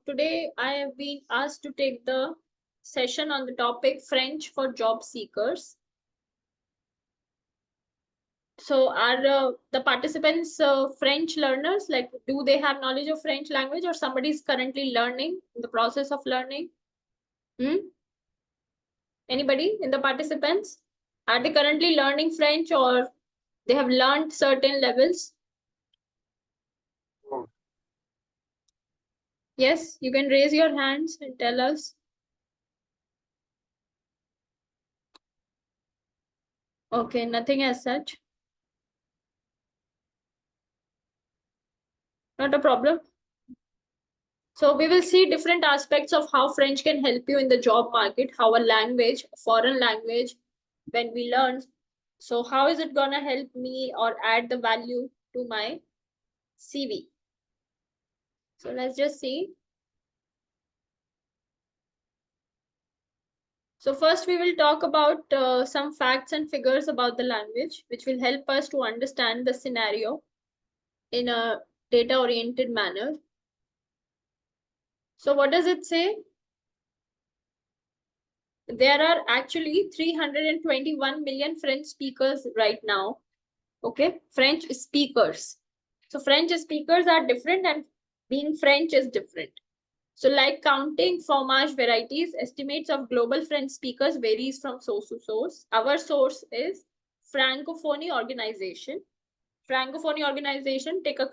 today I have been asked to take the session on the topic French for job seekers. So are the participants French learners? Like, do they have knowledge of French language, or somebody is currently learning, in the process of learning? Anybody in the participants? Are they currently learning French, or they have learned certain levels? Yes, you can raise your hands and tell us. Okay, nothing as such. Not a problem. So we will see different aspects of how French can help you in the job market, how a language, a foreign language, when we learn. So how is it gonna help me or add the value to my CV? So let's just see. So first we will talk about some facts and figures about the language, which will help us to understand the scenario in a data-oriented manner. So what does it say? There are actually 321 million French speakers right now. Okay, French speakers. So French speakers are different and being French is different. So like counting fromage varieties, estimates of global French speakers varies from source to source. Our source is Francophonie organization. Francophonie organization take a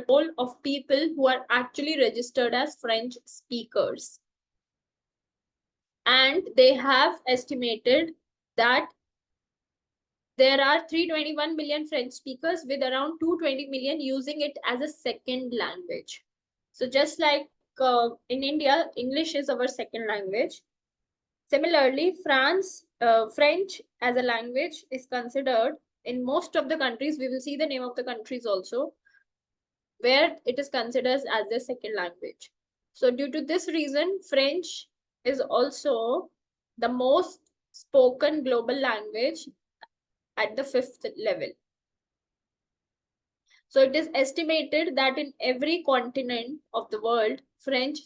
toll of people who are actually registered as French speakers. And they have estimated that there are 321 million French speakers with around 220 million using it as a second language. So just like in India, English is our second language. Similarly, French as a language is considered in most of the countries. We will see the name of the countries also, where it is considered as their second language. So due to this reason, French is also the most spoken global language at the 5th level. So it is estimated that in every continent of the world, French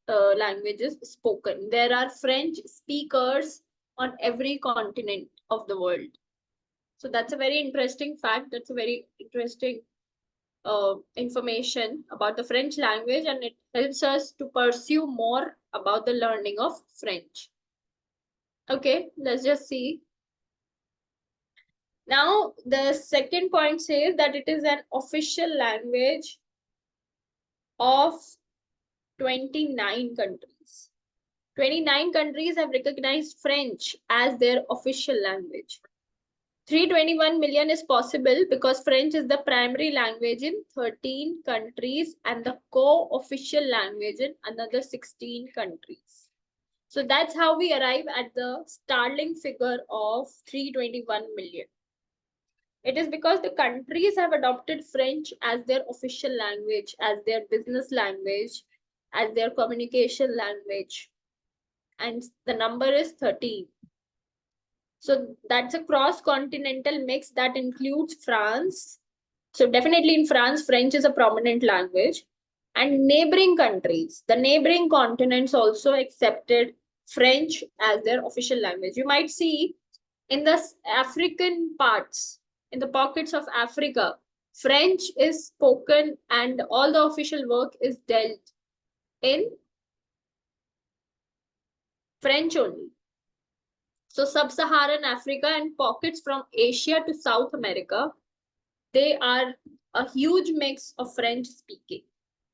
language is spoken. There are French speakers on every continent of the world. So that's a very interesting fact. That's a very interesting information about the French language, and it helps us to pursue more about the learning of French. Okay, let's just see. Now, the second point says that it is an official language of 29 countries. 29 countries have recognized French as their official language. 321 million is possible because French is the primary language in 13 countries and the co-official language in another 16 countries. So that's how we arrive at the startling figure of 321 million. It is because the countries have adopted French as their official language, as their business language, as their communication language. And the number is 13. So that's a cross-continental mix that includes France. So definitely in France, French is a prominent language. And neighboring countries, the neighboring continents also accepted French as their official language. You might see in the African parts, in the pockets of Africa, French is spoken and all the official work is dealt in French only. So sub-Saharan Africa and pockets from Asia to South America, they are a huge mix of French speaking.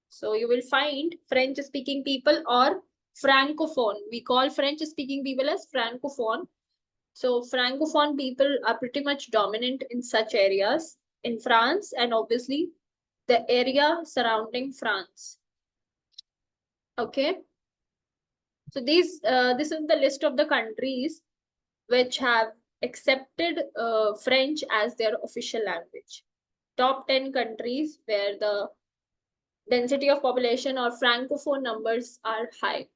So you will find French speaking people or Francophone. We call French speaking people as Francophone. So Francophone people are pretty much dominant in such areas in France and obviously the area surrounding France. Okay. So this is the list of the countries which have accepted French as their official language. Top 10 countries where the density of population or Francophone numbers are high.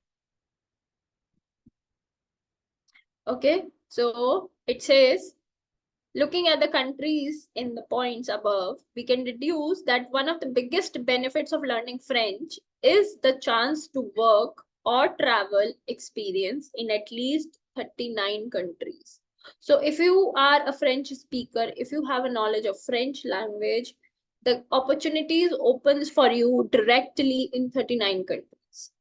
Okay, so it says, looking at the countries in the points above, we can deduce that one of the biggest benefits of learning French is the chance to work or travel experience in at least 39 countries. So if you are a French speaker, if you have a knowledge of French language, the opportunities opens for you directly in 39 countries.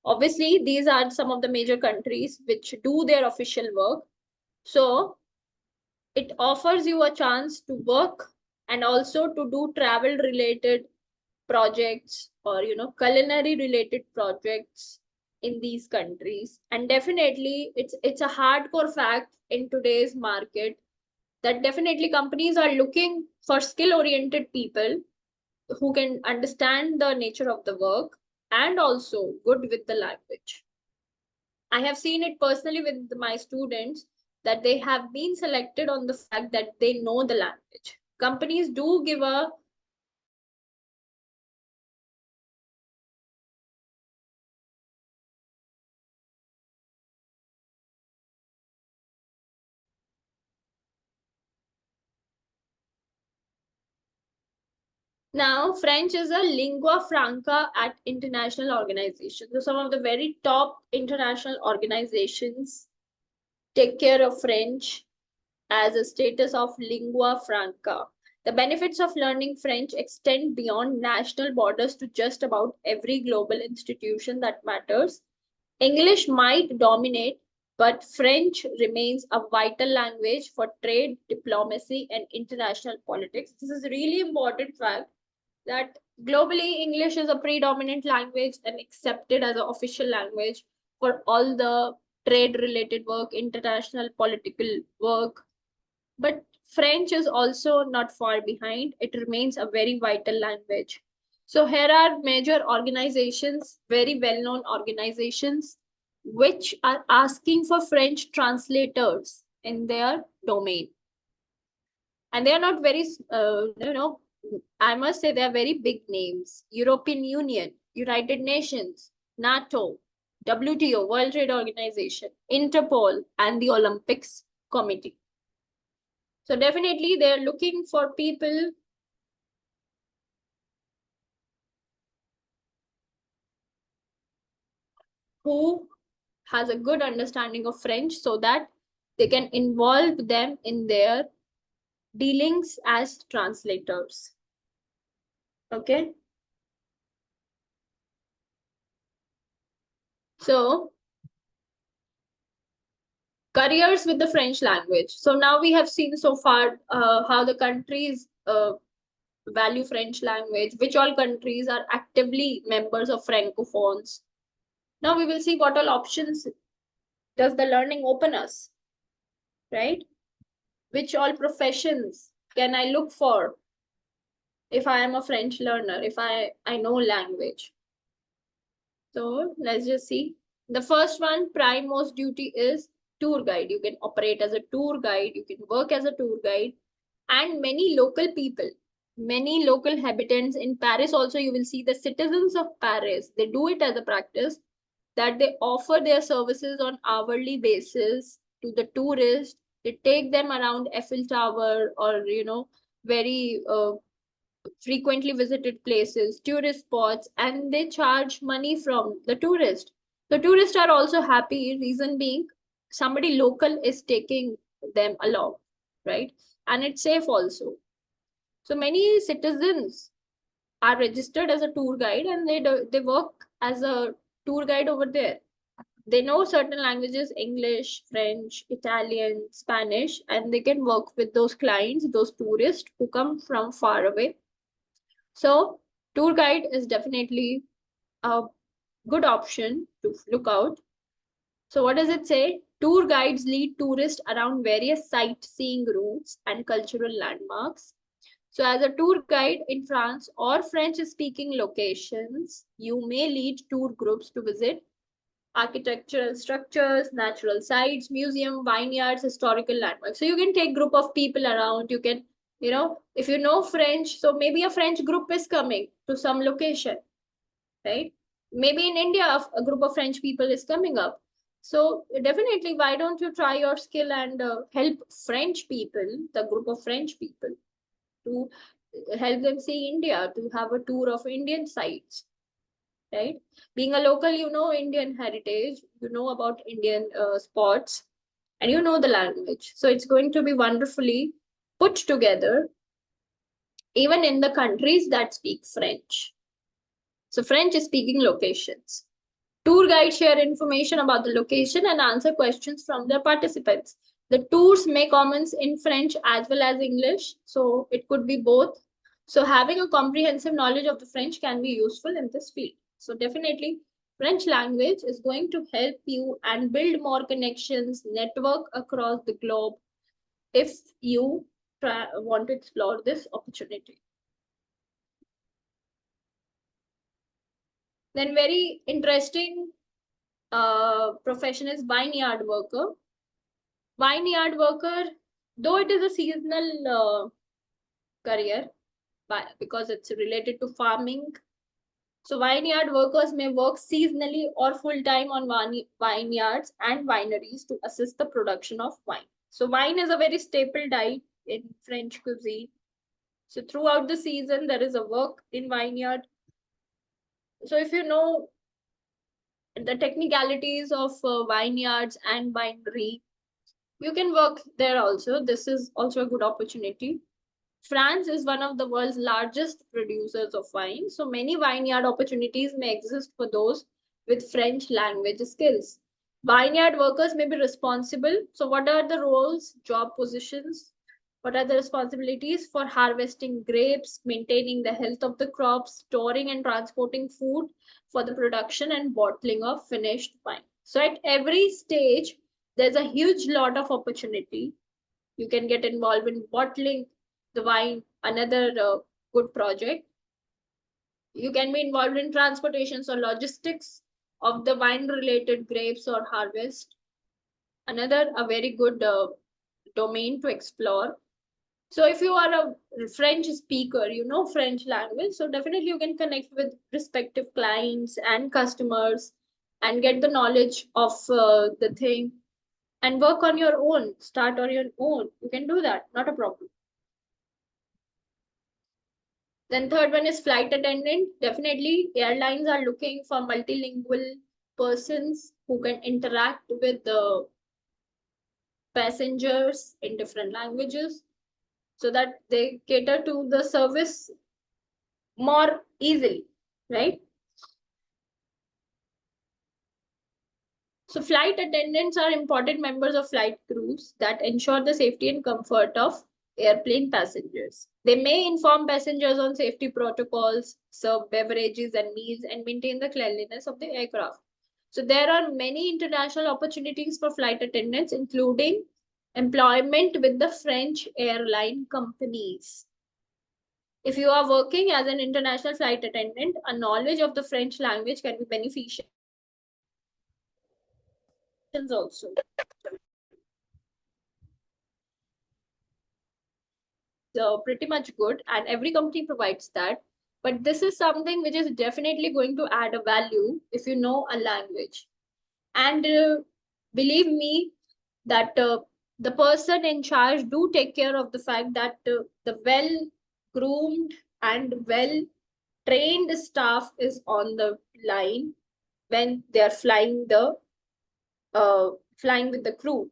Obviously, these are some of the major countries which do their official work. So it offers you a chance to work and also to do travel related projects or culinary related projects in these countries. And definitely it's a hardcore fact in today's market that definitely companies are looking for skill oriented people who can understand the nature of the work and also good with the language. I have seen it personally with my students that they have been selected on the fact that they know the language. Companies do give a Now, French is a lingua franca at international organizations. So some of the very top international organizations take care of French as a status of lingua franca. The benefits of learning French extend beyond national borders to just about every global institution that matters. English might dominate, but French remains a vital language for trade, diplomacy, and international politics. This is a really important fact that globally English is a predominant language and accepted as an official language for all the trade related work, international political work. But French is also not far behind. It remains a very vital language. So here are major organizations, very well-known organizations, which are asking for French translators in their domain. And they are not very, I must say they are very big names. European Union, United Nations, NATO, WTO, World Trade Organization, Interpol, and the Olympics Committee. So definitely they're looking for people who has a good understanding of French so that they can involve them in their dealings as translators. Okay. So careers with the French language. So now we have seen so far how the countries value French language, which all countries are actively members of Francophones. Now we will see what all options does the learning open us, right? Which all professions can I look for if I am a French learner, if I know language. So let's just see. The first one, prime most duty is tour guide. You can operate as a tour guide, you can work as a tour guide, and many local people, many local inhabitants in Paris also, you will see the citizens of Paris, they do it as a practice that they offer their services on hourly basis to the tourists. They take them around Eiffel Tower or, very frequently visited places, tourist spots, and they charge money from the tourist. The tourists are also happy, reason being somebody local is taking them along, right? And it's safe also. So many citizens are registered as a tour guide and they work as a tour guide over there. They know certain languages, English, French, Italian, Spanish, and they can work with those clients, those tourists who come from far away. So tour guide is definitely a good option to look out. So what does it say? Tour guides lead tourists around various sightseeing routes and cultural landmarks. So as a tour guide in France or French-speaking locations, you may lead tour groups to visit architectural structures, natural sites, museum, vineyards, historical landmarks. So you can take group of people around. You can, if you know French, so maybe a French group is coming to some location, right? Maybe in India, a group of French people is coming up. So definitely, why don't you try your skill and help French people, the group of French people, to help them see India, to have a tour of Indian sites. right? Being a local, you know Indian heritage, you know about Indian sports, and you know the language. So it's going to be wonderfully put together, even in the countries that speak French. So French speaking locations. Tour guides share information about the location and answer questions from the participants. The tours make comments in French as well as English, so it could be both. So having a comprehensive knowledge of the French can be useful in this field. So definitely, French language is going to help you and build more connections, network across the globe if you want to explore this opportunity. Then very interesting profession is vineyard worker. Vineyard worker, though it is a seasonal career, but because it's related to farming, so vineyard workers may work seasonally or full time on vineyards and wineries to assist the production of wine. So wine is a very staple diet in French cuisine. So throughout the season, there is a work in vineyard. So if you know the technicalities of vineyards and winery, you can work there also. This is also a good opportunity. France is one of the world's largest producers of wine, so many vineyard opportunities may exist for those with French language skills. Vineyard workers may be responsible. So, what are the roles, job positions? What are the responsibilities for harvesting grapes, maintaining the health of the crops, storing and transporting food for the production and bottling of finished wine? So, at every stage, there's a huge lot of opportunity. You can get involved in bottling the wine, another good project. You can be involved in transportations or logistics of the wine related grapes or harvest, another a very good domain to explore. So if you are a French speaker, you know French language, so definitely you can connect with respective clients and customers and get the knowledge of the thing and work on your own, start on your own. You can do that, not a problem. Then third one is flight attendant. Definitely airlines are looking for multilingual persons who can interact with the passengers in different languages so that they cater to the service more easily, right? So flight attendants are important members of flight crews that ensure the safety and comfort of airplane passengers. They may inform passengers on safety protocols, serve beverages and meals, and maintain the cleanliness of the aircraft. So there are many international opportunities for flight attendants, including employment with the French airline companies. If you are working as an international flight attendant, a knowledge of the French language can be beneficial also. Pretty much good, and every company provides that. But this is something which is definitely going to add a value if you know a language. And believe me that the person in charge do take care of the fact that the well groomed and well trained staff is on the line when they are flying with the crew.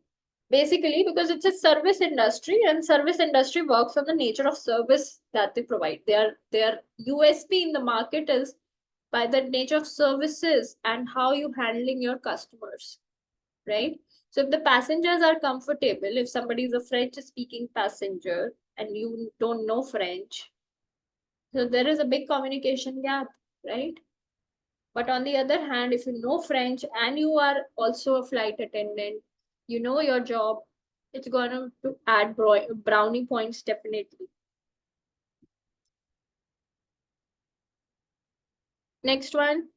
Basically, because it's a service industry, and service industry works on the nature of service that they provide. Their USP in the market is by the nature of services and how you handling your customers, right? So if the passengers are comfortable, if somebody is a French speaking passenger and you don't know French, so there is a big communication gap, right? But on the other hand, if you know French and you are also a flight attendant, you know your job, it's going to add brownie points definitely. Next one,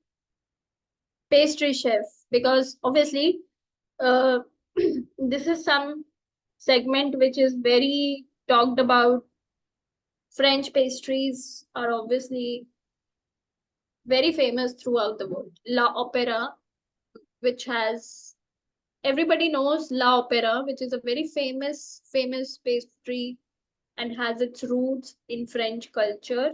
pastry chef, because obviously uh, this is some segment which is very talked about. French pastries are obviously very famous throughout the world. La Opera, which has everybody knows La Opera, which is a very famous pastry and has its roots in French culture.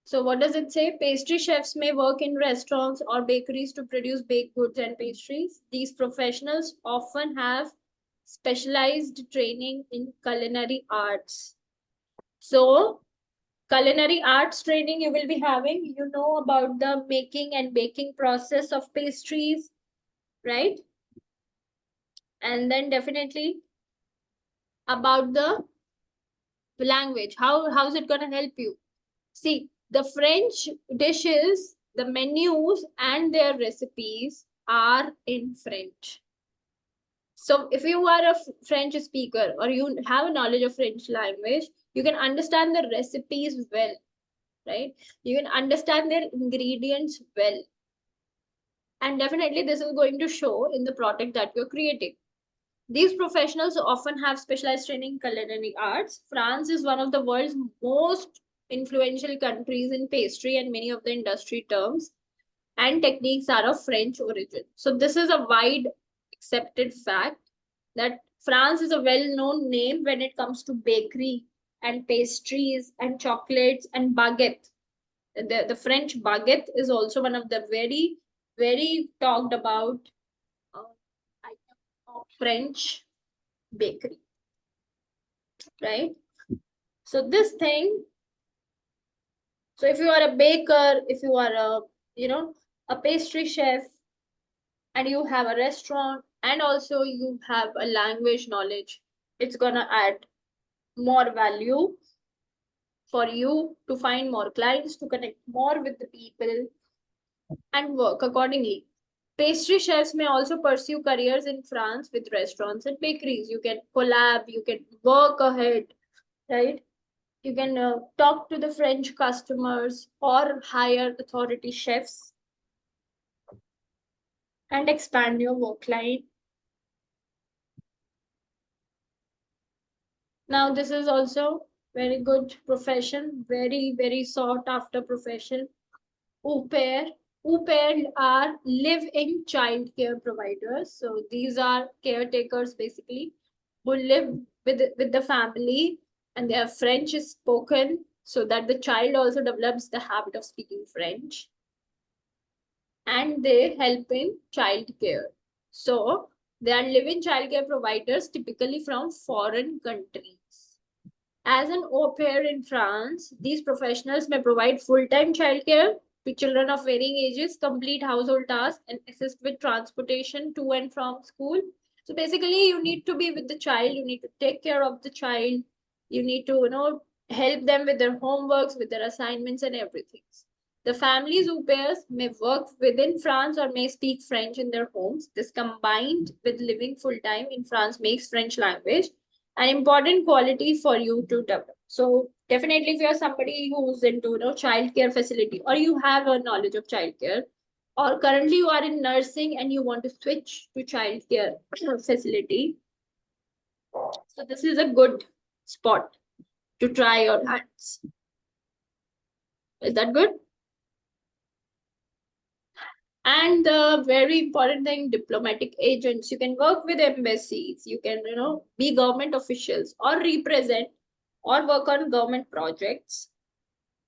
So what does it say? Pastry chefs may work in restaurants or bakeries to produce baked goods and pastries. These professionals often have specialized training in culinary arts. So culinary arts training you will be having, you know about the making and baking process of pastries, right? And then definitely about the language. How's it going to help you? See, the French dishes, the menus and their recipes are in French. So if you are a French speaker or you have a knowledge of French language, you can understand the recipes well, right? You can understand their ingredients well. And definitely this is going to show in the product that you're creating. These professionals often have specialized training in culinary arts. France is one of the world's most influential countries in pastry, and many of the industry terms and techniques are of French origin. So this is a wide accepted fact that France is a well-known name when it comes to bakery and pastries and chocolates and baguette. The French baguette is also one of the very, very talked about item of French bakery, right? So this thing, so if you are a baker, if you are a pastry chef, and you have a restaurant, and also you have a language knowledge, it's gonna add more value for you to find more clients, to connect more with the people, and work accordingly. Pastry chefs may also pursue careers in France with restaurants and bakeries. You can collab, you can work ahead, right? You can talk to the French customers or hire authority chefs and expand your work line. Now, this is also very good profession, very, very sought after profession. Au pair. Au pair are live-in childcare providers. So these are caretakers basically who live with the family, and their French is spoken so that the child also develops the habit of speaking French. And they help in childcare. So they are live-in childcare providers typically from foreign countries. As an au pair in France, these professionals may provide full-time childcare to children of varying ages, complete household tasks, and assist with transportation to and from school. So basically, you need to be with the child, you need to take care of the child, you need to, help them with their homeworks, with their assignments and everything. The families au pairs may work within France or may speak French in their homes. This combined with living full-time in France makes French language an important quality for you to develop. So definitely if you're somebody who's into childcare facility, or you have a knowledge of childcare, or currently you are in nursing and you want to switch to childcare facility, so this is a good spot to try your hands. Is that good? And the very important thing, diplomatic agents. You can work with embassies. You can, be government officials or represent or work on government projects.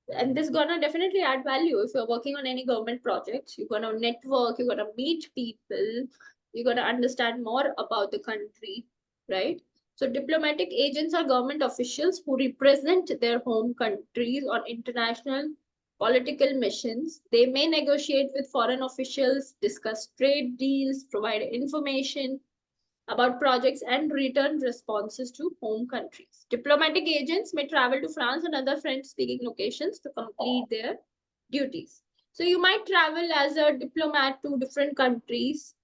And this is gonna definitely add value. If you're working on any government projects, you're gonna network, you're gonna meet people, you're gonna understand more about the country, right? So diplomatic agents are government officials who represent their home countries on international political missions. They may negotiate with foreign officials, discuss trade deals, provide information about projects, and return responses to home countries. Diplomatic agents may travel to France and other French-speaking locations to complete their duties. So you might travel as a diplomat to different countries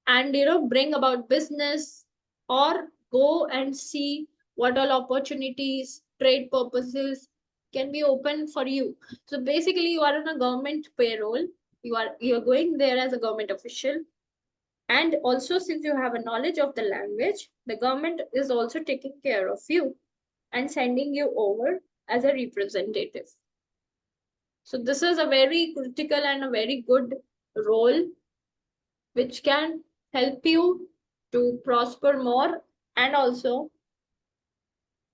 and bring about business, or go and see what all opportunities, trade purposes can be open for you. So basically you are on a government payroll. You're going there as a government official. And also, since you have a knowledge of the language, the government is also taking care of you and sending you over as a representative. So this is a very critical and a very good role which can help you to prosper more, and also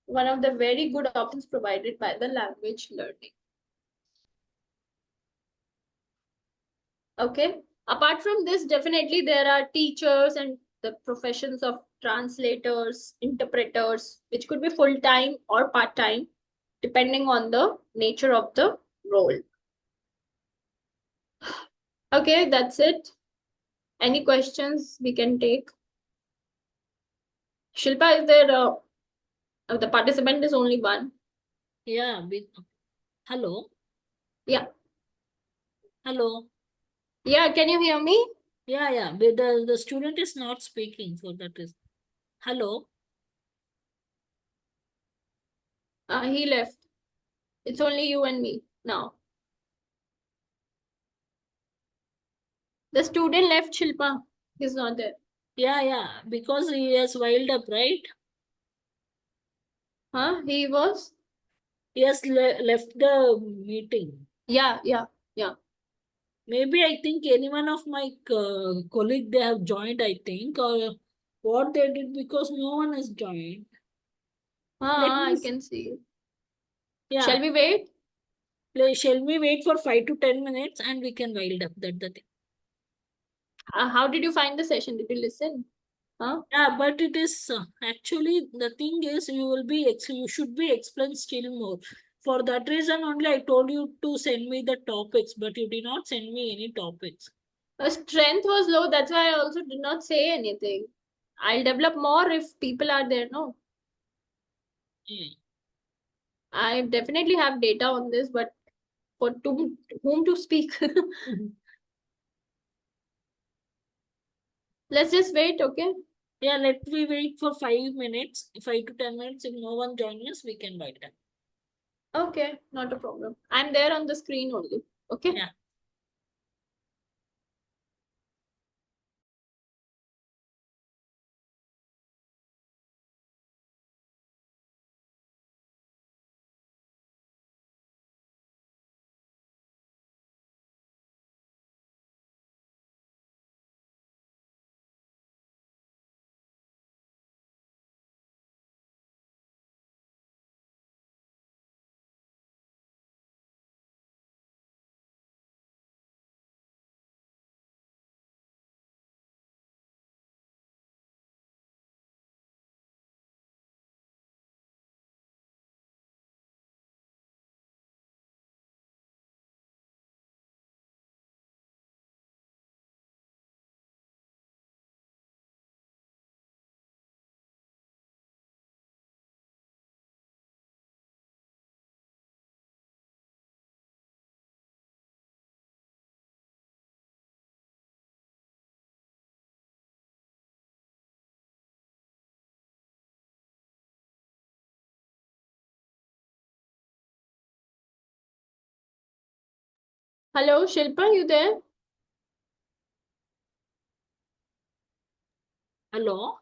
one of the very good options provided by the language learning. Okay. Apart from this, definitely there are teachers and the professions of translators, interpreters, which could be full-time or part-time, depending on the nature of the role. Okay, that's it. Any questions we can take? Shilpa, is there the participant is only one? Yeah. Hello. Yeah. Hello. Yeah, can you hear me? Yeah. But the student is not speaking, so that is. Hello. He left. It's only you and me now. The student left, Shilpa. He's not there. Yeah. Because he has wild up, right? Huh? He was? He has left the meeting. Yeah. Maybe I think any one of my colleague they have joined. I think or what they did because no one has joined. Let me. I can see. Shall Yeah. we wait? Shall we wait for 5 to 10 minutes and we can wild up that the thing. How did you find the session? Did you listen? Huh? Yeah, but it is actually the thing is you should be explained still more. For that reason only I told you to send me the topics, but you did not send me any topics. Strength was low. That's why I also did not say anything. I'll develop more if people are there. No, Yeah. I definitely have data on this, but for whom to speak? Let's just wait, okay? Yeah, let me wait for 5 minutes, 5 to 10 minutes. If no one joins us, we can write that. Okay, not a problem. I'm there on the screen only. Okay. Yeah. Hello, Shilpa, you there? Hello.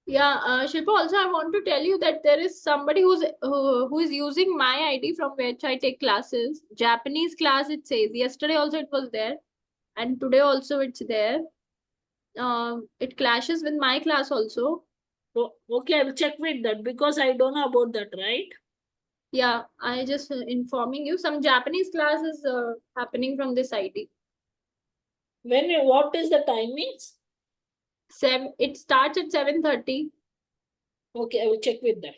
Yeah, Shilpa, also I want to tell you that there is somebody who is using my ID from which I take classes. Japanese class, it says. Yesterday also it was there, and today also it's there. It clashes with my class also. Okay, I will check with that because I don't know about that, right? Yeah, I just informing you. Some Japanese class is happening from this ID. What is the timings? It starts at 7:30. Okay, I will check with that.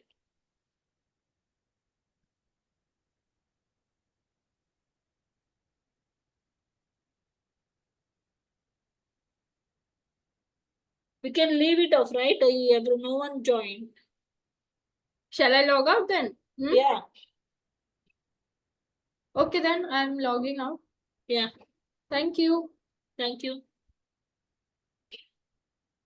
We can leave it off, right? No one joined. Shall I log out then? Yeah. Okay, then I'm logging out. Yeah. Thank you. Thank you.